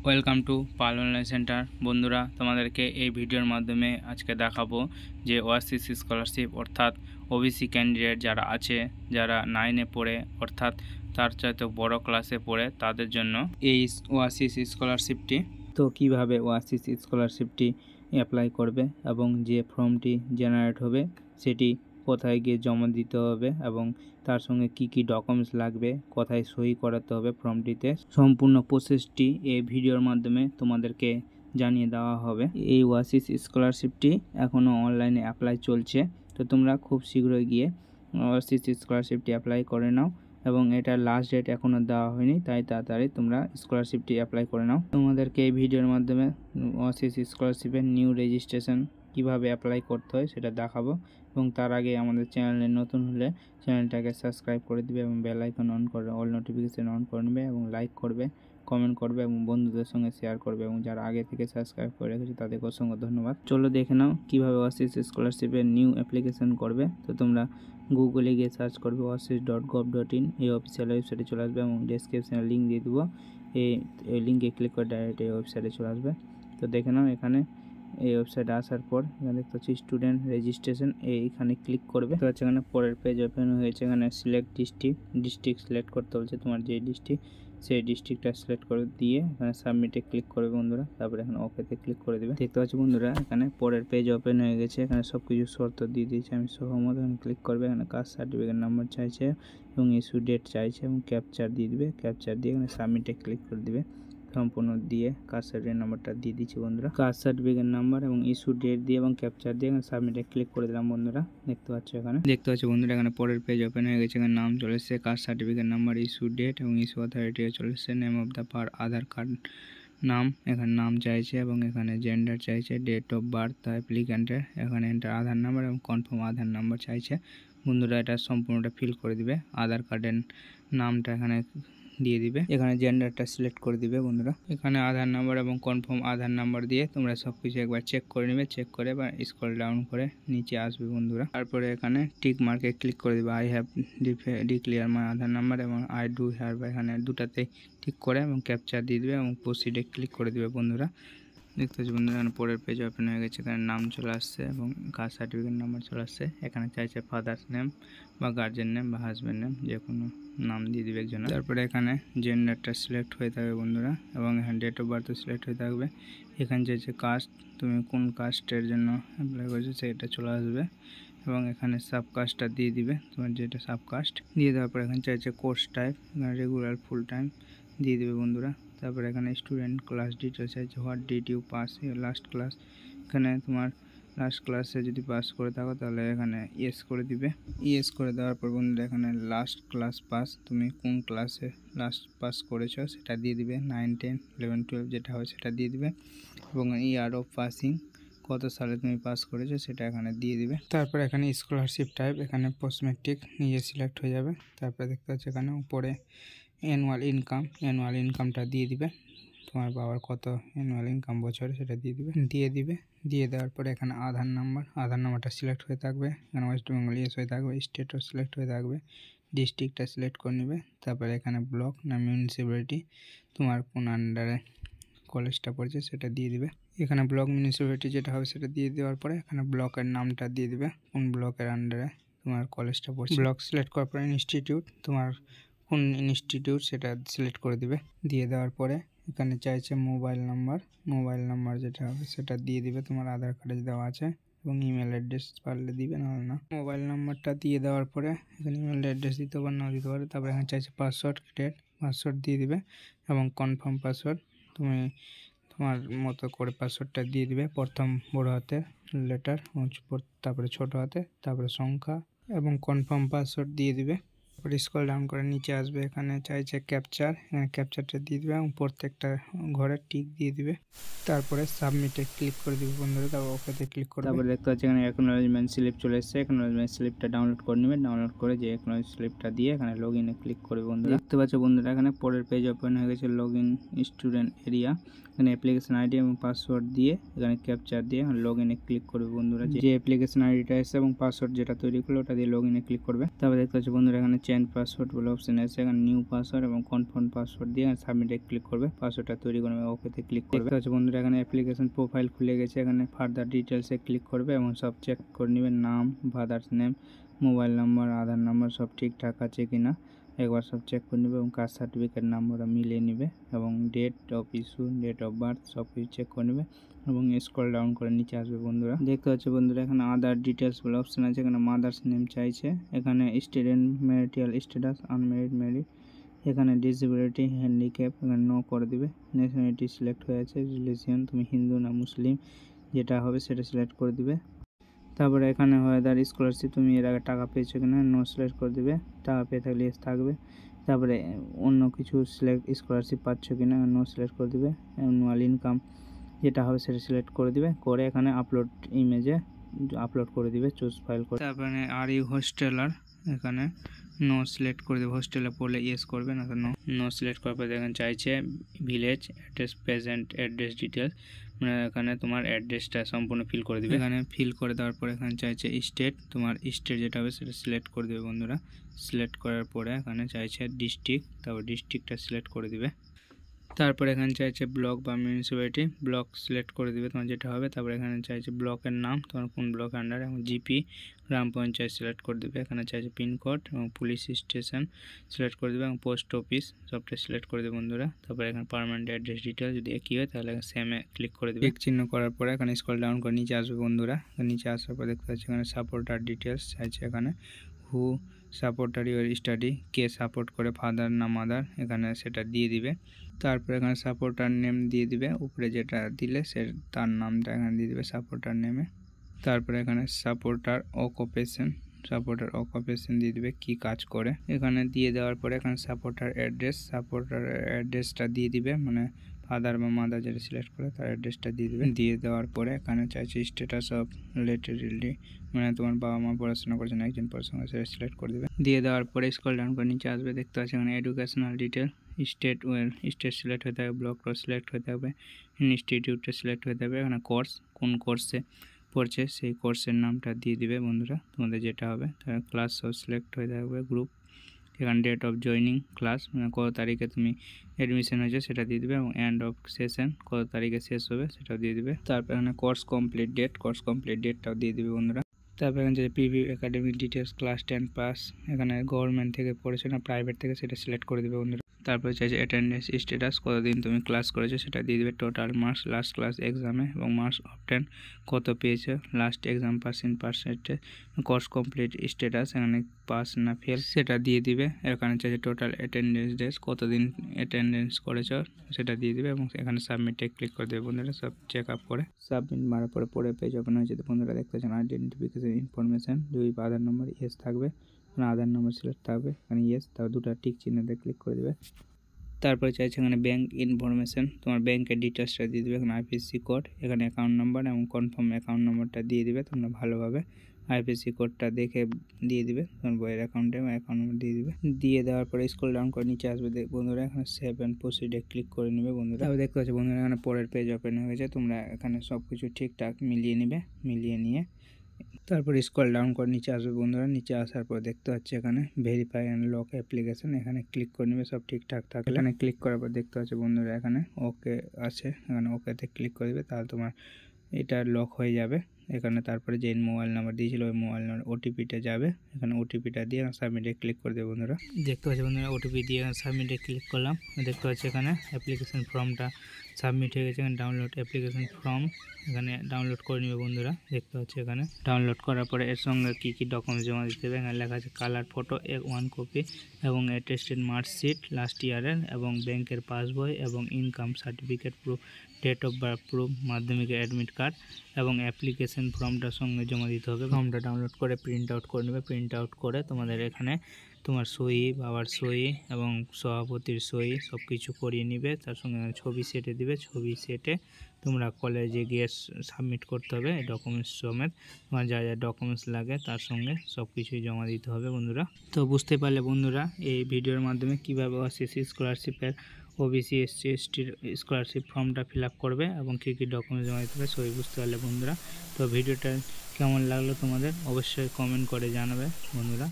Welcome to Pal online center. বন্ধুরা, তোমাদেরকে এই ভিডিওর মাধ্যমে আজকে দেখাবো যে ওয়াসিস স্কলারশিপ অর্থাৎ ওবিসি ক্যান্ডিডেট যারা আছে, যারা 9-এ পড়ে অর্থাৎ তার চাইতে বড় ক্লাসে পড়ে, তাদের জন্য এই ওয়াসিস স্কলারশিপটি। তো কিভাবে ওয়াসিস স্কলারশিপটি অ্যাপ্লাই করবে এবং যে ফর্মটি জেনারেট হবে সেটি কোথায় গিয়ে জমা দিতে হবে এবং তার সঙ্গে কি কি ডকুমেন্টস লাগবে, কোথায় সই করাতে হবে ফর্মটিতে, সম্পূর্ণ প্রসেসটি এই ভিডিওর মাধ্যমে তোমাদেরকে জানিয়ে দেওয়া হবে। এই ওয়াসিস স্কলারশিপটি এখনও অনলাইনে অ্যাপ্লাই চলছে, তো তোমরা খুব শীঘ্রই গিয়ে ওয়াসিস স্কলারশিপটি অ্যাপ্লাই করে নাও এবং এটার লাস্ট ডেট এখনও দেওয়া হয়নি, তাই তাড়াতাড়ি তোমরা স্কলারশিপটি অ্যাপ্লাই করে নাও। তোমাদেরকে এই ভিডিওর মাধ্যমে ওয়াসিস স্কলারশিপের নিউ রেজিস্ট্রেশন কিভাবে অ্যাপ্লাই করতে হয় সেটা দেখাবো এবং তার আগে আমাদের চ্যানেলে নতুন হলে চ্যানেলটাকে সাবস্ক্রাইব করে দিবে এবং বেল আইকন অন করে অল নোটিফিকেশন অন করে নেবে এবং লাইক করবে, কমেন্ট করবে এবং বন্ধুদের সঙ্গে শেয়ার করবে এবং যারা আগে থেকে সাবস্ক্রাইব করে রেখেছে তাদেরকে অসংখ্য ধন্যবাদ। চলো দেখে নাও কীভাবে ওয়াসিস স্কলারশিপের নিউ অ্যাপ্লিকেশন করবে। তো তোমরা গুগলে গিয়ে সার্চ করবে oasis.gov.in, এই অফিসিয়াল ওয়েবসাইটে চলে আসবে এবং ডেসক্রিপশনে লিঙ্ক দিয়ে দেবো। এই লিঙ্কে ক্লিক করে ডাইরেক্ট এই ওয়েবসাইটে চলে আসবে। তো দেখে নাও এখানে এই ওয়েবসাইটে আসার পর এখানে দেখতে পাচ্ছি স্টুডেন্ট রেজিস্ট্রেশন, এইখানে ক্লিক করবে। তো এখানে পরের পেজ ওপেন হয়েছে। এখানে সিলেক্ট ডিস্ট্রিক্ট সিলেক্ট করতে বলছে, তোমার যে ডিস্ট্রিক্ট সেই ডিস্ট্রিক্টটা সিলেক্ট করে দিয়ে এখানে সাবমিটে ক্লিক করবে বন্ধুরা। তারপরে এখানে ওকেতে ক্লিক করে দেবে। দেখতে পাচ্ছি বন্ধুরা এখানে পরের পেজ ওপেন হয়ে গেছে। এখানে সব কিছু শর্ত দিয়ে দিয়েছে, আমি সহমত। এখানে ক্লিক করবে। এখানে কাস্ট সার্টিফিকেট নাম্বার চাইছে এবং ইস্যু ডেট চাইছে এবং ক্যাপচার দিয়ে দিবে। ক্যাপচার দিয়ে এখানে সাবমিটে ক্লিক করে দিবে। সম্পূর্ণ দিয়ে কাস্ট সার্টিফিকেট নাম্বারটা দিয়ে দিচ্ছি বন্ধুরা। কাস্ট সার্টিফিকেট নাম্বার এবং ইস্যু ডেট দিয়ে এবং ক্যাপচার দিয়ে এখানে সাবমিটে ক্লিক করে দিলাম বন্ধুরা। দেখতে পাচ্ছ বন্ধুরা এখানে পরের পেজ ওপেন হয়ে গেছে। এখানে নাম চলে এসেছে, caste certificate number, issue date এবং ইস্যু অথরিটি চলে এসেছে, name of the per Aadhaar card নাম, এখানে নাম চাইছে এবং এখানে জেন্ডার চাইছে, ডেট অফ বার্থ অ্যাপ্লিক্যান্টের, এখানে এন্টার আধার নাম্বার এবং কনফার্ম আধার নাম্বার চাইছে বন্ধুরা। এটা সম্পূর্ণটা ফিল করে দিবে। আধার কার্ডের নামটা এখানে দিয়ে দিবে, এখানে জেন্ডারটা সিলেক্ট করে দিবে বন্ধুরা। এখানে আধার নাম্বার এবং কনফার্ম আধার নাম্বার দিয়ে তোমরা সব কিছু একবার চেক করে নেবে। চেক করে বা স্ক্রল ডাউন করে নিচে আসবে বন্ধুরা। তারপরে এখানে টিক মার্কে ক্লিক করে দিবে, I have declare my Aadhaar number এবং আই ডু হ্যাভ, এখানে দুটাতে টিক করে এবং ক্যাপচার দিয়ে দিবে এবং প্রসিডে ক্লিক করে দিবে বন্ধুরা। দেখতে পাচ্ছি বন্ধুরা এখানে পরের পেজ ওপেন হয়ে গেছে। এখানে নাম চলে আসছে এবং কাস্ট সার্টিফিকেট নাম্বার চলে আসছে। এখানে চাইছে ফাদার্স নেম বা গার্জেন নেম বা হাজব্যান্ড নেম, যে কোনো নাম দিয়ে দিবে একজন। তারপরে এখানে জেন্ডারটা সিলেক্ট হয়ে থাকবে বন্ধুরা এবং এখানে ডেট অফ বার্থ সিলেক্ট হয়ে থাকবে। এখানে চাইছে কাস্ট, তুমি কোন কাস্টের জন্য অ্যাপ্লাই করেছো সেটা চলে আসবে এবং এখানে সাব কাস্টটা দিয়ে দিবে, তোমার যেটা সাব কাস্ট দিয়ে দেওয়ার পর এখানে চাইছে কোর্স টাইপ, এখানে রেগুলার ফুল টাইম দিয়ে দেবে বন্ধুরা। তারপরে এখানে স্টুডেন্ট ক্লাস ডিটেলস আছে, what did you pass last class, এখানে তোমার লাস্ট ক্লাসে যদি পাস করে থাকো তাহলে এখানে ইয়েস করে দিবে। ইয়েস করে দেওয়ার পর বন্ধুরা এখানে লাস্ট ক্লাস পাস, তুমি কোন ক্লাসে লাস্ট পাস করেছো সেটা দিয়ে দিবে, 9, 10, 11, 12 যেটা হয় সেটা দিয়ে দিবে এবং ইয়ার অফ পাসিং, কত সালে তুমি পাস করেছো সেটা এখানে দিয়ে দিবে। তারপর এখানে স্কলারশিপ টাইপ, এখানে পোস্ট ম্যাট্রিক নিজে সিলেক্ট হয়ে যাবে। তারপরে দেখতে পাচ্ছি এখানে উপরে অ্যানুয়াল ইনকামটা দিয়ে দিবে, তোমার বাবার কত অ্যানুয়াল ইনকাম বছরে সেটা দিয়ে দিবে। দিয়ে দেওয়ার পরে এখানে আধার নাম্বারটা সিলেক্ট হয়ে থাকবে, এখানে ওয়েস্ট বেঙ্গল ইয়েস হয়ে থাকবে, স্টেটও সিলেক্ট হয়ে থাকবে, ডিস্ট্রিক্টটা সিলেক্ট করে নেবে। তারপরে এখানে ব্লক না মিউনিসিপ্যালিটি, তোমার কোন আন্ডারে কলেজটা পড়ছে সেটা দিয়ে দিবে। এখানে ব্লক মিউনিসিপ্যালিটি যেটা হবে সেটা দিয়ে দেওয়ার পরে এখানে ব্লকের নামটা দিয়ে দিবে, কোন ব্লকের আন্ডারে তোমার কলেজটা পড়ছে। ব্লক সিলেক্ট করার পরে ইনস্টিটিউট, তোমার কোন ইনস্টিটিউট সেটা সিলেক্ট করে দিবে। দিয়ে দেওয়ার পরে এখানে চাইছে মোবাইল নাম্বার যেটা হবে সেটা দিয়ে দিবে, তোমার আধার কার্ডে দেওয়া আছে এবং ইমেল অ্যাড্রেস পারলে দিবে, নাহলে না। মোবাইল নাম্বারটা দিয়ে দেওয়ার পরে এখানে ইমেল অ্যাড্রেস দিতে পারে নাও দিতে পারে। তারপরে এখানে চাইছে পাসওয়ার্ড দিয়ে দিবে এবং কনফার্ম পাসওয়ার্ড, তুমি তোমার মতো করে পাসওয়ার্ডটা দিয়ে দিবে, প্রথম বড় হাতের লেটার, তারপরে ছোট হাতে, তারপরে সংখ্যা এবং কনফার্ম পাসওয়ার্ড দিয়ে দিবে। তারপরে স্ক্রল ডাউন করে নিচে আসবে, এখানে চাইছে ক্যাপচার, এখানে ক্যাপচারটা দিয়ে দিবে এবং প্রত্যেকটা ঘরে টিক দিয়ে দিবে। তারপরে সাবমিটে ক্লিক করে দিবে বন্ধুরা, তারপর ওকেতে ক্লিক করবে। তারপরে দেখতে পাচ্ছি এখানে অ্যাকনোলেজমেন্ট স্লিপ চলে এসেছে, অ্যাকনোলেজমেন্ট স্লিপটা ডাউনলোড করে নেবে। ডাউনলোড করে যে অ্যাকনোলেজ স্লিপটা দিয়ে এখানে লগ ইনে ক্লিক করবে বন্ধুরা। দেখতে পাচ্ছ বন্ধুরা এখানে পরের পেজ ওপেন হয়ে গেছে, লগ ইন স্টুডেন্ট এরিয়া, এখানে অ্যাপ্লিকেশন আইডি এবং পাসওয়ার্ড দিয়ে এখানে ক্যাপচার দিয়ে লগ ইনে ক্লিক করবে বন্ধুরা। যে অ্যাপ্লিকেশন আইডিটা এসে এবং পাসওয়ার্ড যেটা তৈরি করলো ওটা দিয়ে লগ ইনে ক্লিক করবে। তারপরে দেখতে পাচ্ছ বন্ধুরা এখানে চেঞ্জ পাসওয়ার্ড বলে অপশন আছে, এখানে নিউ পাসওয়ার্ড এবং কনফার্ম পাসওয়ার্ড দিয়ে সাবমিটে ক্লিক করবে। পাসওয়ার্ডটা তৈরি করবে, ওকেতে ক্লিক করবে। দেখতে পাচ্ছ বন্ধুরা এখানে অ্যাপ্লিকেশন প্রোফাইল খুলে গেছে। এখানে ফার্দার ডিটেলসে ক্লিক করবে এবং সব চেক করে নেবে, নাম, ফাদার্স নেম, মোবাইল নাম্বার, আধার নাম্বার সব ঠিকঠাক আছে কিনা একবার সব চেক করে নেবে এবং কাস্ট সার্টিফিকেট নাম্বারটা মিলিয়ে নেবে এবং date of issue, date of birth সব কিছু চেক করে নেবে এবং স্ক্রল ডাউন করে নিচে আসবে। বন্ধুরা দেখতে পাচ্ছ বন্ধুরা এখানে আদার ডিটেলস বলে অপশন আছে, এখানে মাদার্স নেম চাইছে, এখানে student, marital status, unmarried, married, এখানে ডিসেবিলিটি, হ্যান্ডিক্যাপ এখানে নো করে দিবে। ন্যাশনালিটি সিলেক্ট হয়ে আছে, রিলিজিয়ন তুমি হিন্দু না মুসলিম যেটা হবে সেটা সিলেক্ট করে দিবে। তারপরে এখানে ওয়েদার স্কলারশিপ তুমি এর আগে টাকা পেয়েছো কিনা নো সিলেক্ট করে দিবে, টাকা পেয়ে থাকলে ইয়েস থাকবে। তারপরে অন্য কিছু সিলেক্ট স্কলারশিপ পাচ্ছ কিনা নো সিলেক্ট করে দিবে। অ্যানুয়াল ইনকাম যেটা হবে সেটা সিলেক্ট করে দিবে, করে এখানে আপলোড ইমেজে আপলোড করে দিবে, চুজ ফাইল করে। তারপরে আর ইউ হোস্টেলার এখানে নো সিলেক্ট করে দেবে, হোস্টেলে পড়লে ইয়েস করবে না তো নো সিলেক্ট করার পর এখানে চাইছে village address, present address details, মানে এখানে তোমার অ্যাড্রেসটা সম্পূর্ণ ফিল করে দিবে। এখানে ফিল করে দেওয়ার পরে এখানে চাইছে স্টেট, তোমার স্টেট যেটা হবে সেটা সিলেক্ট করে দেবে। বন্ধুরা সিলেক্ট করার পরে এখানে চাইছে ডিস্ট্রিক্ট, তারপর ডিস্ট্রিক্টটা সিলেক্ট করে দিবে। তারপরে এখানে চাইছে ব্লক বা মিউনিসিপ্যালিটি, ব্লক সিলেক্ট করে দিবে তোমার যেটা হবে। তারপরে এখানে চাইছে ব্লকের নাম, তোমার কোন ব্লক আন্ডার, এবং জিপি, গ্রাম পঞ্চায়েত সিলেক্ট করে দিবে। এখানে চাইছে পিনকোড এবং পুলিশ স্টেশন সিলেক্ট করে দেবে এবং পোস্ট অফিস সবটা সিলেক্ট করে দেবে। বন্ধুরা তারপরে এখানে পার্মানেন্ট অ্যাড্রেস ডিটেল যদি একই হয় তাহলে সেমে ক্লিক করে দেবে। চিহ্ন করার পরে এখানে স্ক্রল ডাউন করে নিচে আসবে। বন্ধুরা নিচে আসার পর দেখতে পাচ্ছি এখানে সাপোর্টার ডিটেলস চাইছে, এখানে হু সাপোর্টার ইউর স্টাডি, কে সাপোর্ট করে, ফাদার না মাদার এখানে সেটা দিয়ে দিবে। তারপর এখানে সাপোর্টার নেম দিয়ে দিবে, উপরে যেটা দিলে সে তার নামটা এখানে দিয়ে দিবে সাপোর্টার নেমে। তারপরে এখানে সাপোর্টার অকুপেশন, সাপোর্টার অকুপেশন দিয়ে দিবে কি কাজ করে। এখানে দিয়ে দেওয়ার পরে এখানে সাপোর্টার অ্যাড্রেস, সাপোর্টার অ্যাড্রেসটা দিয়ে দিবে, মানে ফাদার বা মাদার যেটা সিলেক্ট করে তার অ্যাড্রেসটা দিয়ে দিবে। দিয়ে দেওয়ার পরে এখানে চাইছে স্ট্যাটাস অফ রিলেটেডলি, মানে তোমার বাবা মা পড়াশোনা করছেন একজন পড়াশোনা সেটা সিলেক্ট করে দেবে। দিয়ে দেওয়ার পরে স্ক্রল ডাউন করে নিচে আসবে, দেখতে পাচ্ছি এখানে educational detail, state state select হয়ে থাকবে, ব্লক সিলেক্ট হয়ে থাকবে, ইনস্টিটিউটটা সিলেক্ট হয়ে থাকবে, এখানে কোর্স কোন কোর্সে পড়ছে সেই কোর্সের নামটা দিয়ে দিবে। বন্ধুরা তোমাদের যেটা হবে তার ক্লাস সব সিলেক্ট হয়ে থাকবে, গ্রুপ, এখানে ডেট অফ জয়নিং ক্লাস, মানে কত তারিখে তুমি অ্যাডমিশন হয়েছে সেটা দিয়ে দিবে এবং এন্ড অফ সেশন কত তারিখে শেষ হবে সেটাও দিয়ে দিবে। তারপর এখানে course complete date, course complete ডেটটাও দিয়ে দিবে। বন্ধুরা তারপর এখানে যে previous academic details, class 10 pass, এখানে গভর্নমেন্ট থেকে পড়েছে না প্রাইভেট থেকে সেটা সিলেক্ট করে দেবে। বন্ধুরা তারপরে চাইছে অ্যাটেন্ডেন্স স্ট্যাটাস, কতদিন তুমি ক্লাস করেছো সেটা দিয়ে দিবে, টোটাল মার্কস লাস্ট ক্লাস এক্সামে এবং মার্কস অবটেন কত পেয়েছো last exam percentage, course complete status এখানে পাস না ফেল সেটা দিয়ে দিবে। এখানে চাইছে টোটাল অ্যাটেন্ডেন্স ডেজ, কতদিন অ্যাটেন্ডেন্স করেছো সেটা দিয়ে দিবে এবং এখানে সাবমিটে ক্লিক করে দেবে। বন্ধুরা সব চেক আপ করে সাবমিট মারার পরে পরে পেজ ওপেন হয়েছে। বন্ধুরা দেখতে পাচ্ছেন আইডেন্টিফিকেশন ইনফরমেশন, যদি আধার নম্বর ইয়েস থাকবে, আধার নম্বর সিলেক্ট থাকবে, এখানে ইয়েস, তারপর দুটো টিক চিহ্নতে ক্লিক করে দেবে। তারপরে চাইছে এখানে ব্যাঙ্ক ইনফরমেশন, তোমার ব্যাংকের ডিটেলসটা দিয়ে দেবে, এখানে আইপিসি কোড, এখানে অ্যাকাউন্ট নাম্বার এবং কনফার্ম অ্যাকাউন্ট নাম্বারটা দিয়ে দিবে। তোমরা ভালোভাবে আইপিসি কোডটা দেখে দিয়ে দিবে, তোমার বইয়ের অ্যাকাউন্টে অ্যাকাউন্ট নাম্বার দিয়ে দিবে। দিয়ে দেওয়ার পরে স্ক্রল ডাউন করে নিচে আসবে বন্ধুরা, এখানে সেভ অ্যান্ড প্রসিডে ক্লিক করে নেবে। বন্ধুরা তারপর দেখতে পাচ্ছ বন্ধুরা এখানে পরের পেজ ওপেন হয়ে গেছে। তোমরা এখানে সব কিছু ঠিকঠাক মিলিয়ে নেবে, মিলিয়ে নিয়ে তারপর স্ক্রল ডাউন করে নিচে আসবে। বন্ধুরা নিচে আসার পর দেখতে পাচ্ছি এখানে ভেরিফাই অ্যান্ড লক অ্যাপ্লিকেশন, এখানে ক্লিক করে নেবে, সব ঠিকঠাক থাকলে এখানে ক্লিক করার পর দেখতে পাচ্ছি বন্ধুরা এখানে ওকে আছে, এখানে ওকেতে ক্লিক করে দেবে, তাহলে তোমার এটা লক হয়ে যাবে। এখানে তারপরে যে মোবাইল নাম্বার দিয়েছিল ওই মোবাইল নাম্বার ওটিপিটা যাবে, এখানে ওটিপিটা দিয়ে সাবমিটে ক্লিক করে দেবে। বন্ধুরা দেখতে পাচ্ছি বন্ধুরা ওটিপি দিয়ে সাবমিটে ক্লিক করলাম, দেখতে পাচ্ছি এখানে অ্যাপ্লিকেশন ফর্মটা সাবমিট হয়ে গেছে। এখানে ডাউনলোড অ্যাপ্লিকেশন ফর্ম এখানে ডাউনলোড করে নেবে। বন্ধুরা দেখতে পাচ্ছি এখানে ডাউনলোড করার পরে এর সঙ্গে কী কী ডকুমেন্টস জমা দিতে হবে, এখানে লেখা আছে কালার ফটো 1 কপি এবং অ্যাটেস্টেড মার্কশিট লাস্ট ইয়ারের এবং ব্যাংকের পাসবই এবং income certificate proof, date of birth proof, মাধ্যমিকের অ্যাডমিট কার্ড এবং অ্যাপ্লিকেশন ফর্মটার সঙ্গে জমা দিতে হবে। ফর্মটা ডাউনলোড করে প্রিন্ট আউট করে নেবে। প্রিন্ট আউট করে তোমাদের এখানে তোমার সই, বাবার সই এবং সভাপতির সই সব কিছু করিয়ে নিবে, তার সঙ্গে ছবি সেটে দিবে। ছবি সেটে তোমরা কলেজে গিয়ে সাবমিট করতে হবে ডকুমেন্টস সমেত, তোমার যা যা ডকুমেন্টস লাগে তার সঙ্গে সব কিছুই জমা দিতে হবে। বন্ধুরা তো বুঝতে পারলে বন্ধুরা এই ভিডিওর মাধ্যমে কীভাবে ওএসএসসি স্কলারশিপের ওবিসি এসসি এসটির স্কলারশিপ ফর্মটা ফিল আপ করবে এবং কী কী ডকুমেন্টস জমা দিতে হবে সবই বুঝতে পারলে বন্ধুরা। তো ভিডিওটা কেমন লাগলো তোমাদের অবশ্যই কমেন্ট করে জানাবে বন্ধুরা।